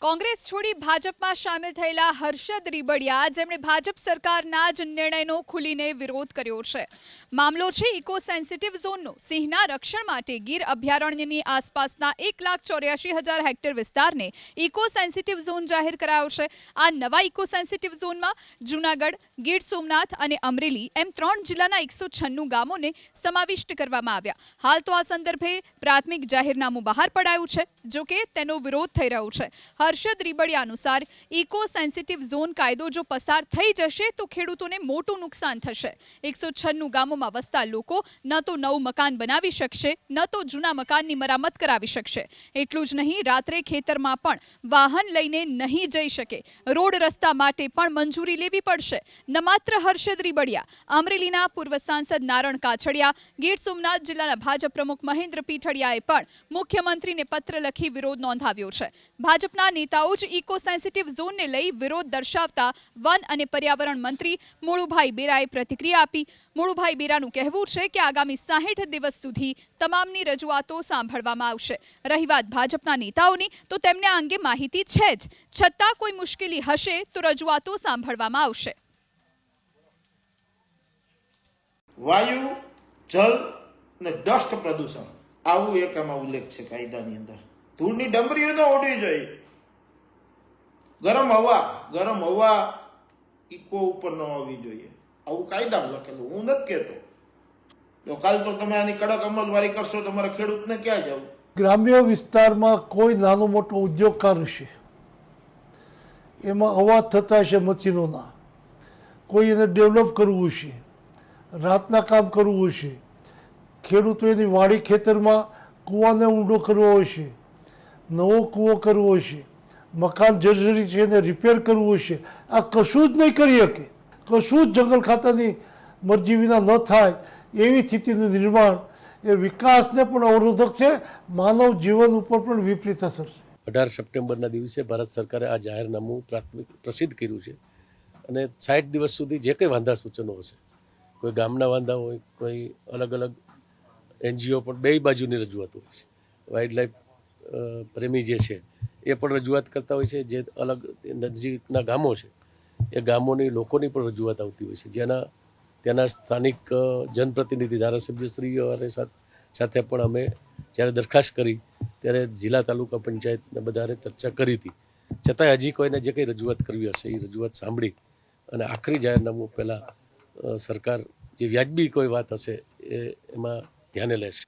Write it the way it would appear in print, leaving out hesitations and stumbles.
કોંગ્રેસ છોડી ભાજપમાં સામેલ થયેલા હર્ષદ રીબડિયા જેમણે ભાજપ સરકારના જ નિર્ણયનો ખુલીને વિરોધ કર્યો છે। મામલો છે ઇકો સેન્સિટિવ ઝોનનો। સિંહના રક્ષણ માટે ગીર અભયારણ્યની આસપાસના 1,84,000 હેક્ટર વિસ્તારને ઇકો સેન્સિટિવ ઝોન જાહેર કરાયો છે। આ નવા ઇકો સેન્સિટિવ ઝોનમાં જૂનાગઢ, ગીર સોમનાથ અને અમરેલી એમ 3 જિલ્લાના 196 ગામોને સમાવિષ્ટ કરવામાં આવ્યા। હાલ તો આ સંદર્ભે પ્રાથમિક જાહેરનામું બહાર પડાયું છે, જો કે તેનો વિરોધ થઈ રહ્યો છે। હર્ષદ રીબડિયા અનુસાર ઇકો સેન્સિટિવ ઝોન કાયદો જો પસાર થઈ જશે તો ખેડૂતોને મોટું નુકસાન થશે। 196 ગામોમાં વસતા લોકો ન તો નવું મકાન બનાવી શકશે, ન તો જૂના મકાનની મરામત કરાવી શકશે। એટલું જ નહીં, રાત્રે ખેતરમાં પણ વાહન લઈને નહીં જઈ શકે। રોડ રસ્તા માટે પણ મંજૂરી લેવી પડશે। ન માત્ર હર્ષદ રીબડિયા, અમરેલીના પૂર્વ સાંસદ નારણ કાછડિયા, ગીર સોમનાથ જિલ્લાના ભાજપ પ્રમુખ મહેન્દ્ર પીઠડિયાએ પણ મુખ્યમંત્રીને પત્ર લખી વિરોધ નોંધાવ્યો છે। ભાજપના નેતાઓ જ ઇકો સેન્સિટિવ ઝોનને લઈ વિરોધ દર્શાવતા વન અને પર્યાવરણ મંત્રી મુળુભાઈ બેરાએ પ્રતિક્રિયા આપી। મુળુભાઈ બેરાનું કહેવું છે કે આગામી 60 દિવસ સુધી તમામની રજૂઆતો સાંભળવામાં આવશે। રહી વાત ભાજપના નેતાઓની, તો તેમને આ અંગે માહિતી છે જ, છતાં કોઈ મુશ્કેલી હશે તો રજૂઆતો સાંભળવામાં આવશે। વાયુ, જલ અને ડસ્ટ પ્રદૂષણ આવું એક આમાં ઉલ્લેખ છે કાયદાની અંદર। ધૂળની ડમરીઓ ન ઉડવી જોઈએ। ગરમ હવા ઇકો ઉપર ન આવવી જોઈએ, આવું કાયદામાં લખેલું, હું નથી કહેતો। તો કાલ તો તમે આની કડક અમલવારી કરશો, તમારા ખેડૂતને ક્યાં જવું? ગ્રામ્ય વિસ્તારમાં કોઈ નાનો મોટો ઉદ્યોગકાર હશે, એમાં અવાજ થતા હશે મશીનોના, કોઈ એને ડેવલપ કરવું હશે, રાતના કામ કરવું હશે, ખેડૂતો એની વાડી ખેતરમાં કૂવાને ઊંડો કરવો હશે, નવો કૂવો કરવો હશે, મકાન જર્જરી છે એને રિપેર કરવું હશે, આ કશું જ નહીં કરી શકે। કશું જ જંગલ ખાતાની મરજી વિના ન થાય એવી સ્થિતિનું નિર્માણ એ વિકાસને પણ અવરોધક છે, માનવ જીવન ઉપર પણ વિપરીત અસર છે। 18 સપ્ટેમ્બરના દિવસે ભારત સરકારે આ જાહેરનામું પ્રસિદ્ધ કર્યું છે અને 60 દિવસ સુધી જે કંઈ વાંધા સૂચનો હશે, કોઈ ગામના વાંધા હોય, કોઈ અલગ અલગ NGO પણ બે બાજુની રજૂઆત હોય છે। વાઇલ્ડ લાઈફ પ્રેમી જે છે એ પણ રજૂઆત કરતા હોય છે, જે અલગ નજીકના ગામો છે એ ગામોની લોકોની પણ રજૂઆત આવતી હોય છે, જેના ત્યાંના સ્થાનિક જનપ્રતિનિધિ ધારાસભ્યશ્રીઓ સાથે પણ અમે જ્યારે દરખાસ્ત કરી ત્યારે જિલ્લા તાલુકા પંચાયતને બધાને ચર્ચા કરી હતી। છતાંય હજી કોઈને જે કંઈ રજૂઆત કરવી હશે એ રજૂઆત સાંભળી અને આખરી જાહેરનામું પહેલાં સરકાર જે વ્યાજબી કોઈ વાત હશે એમાં ધ્યાને લેશે।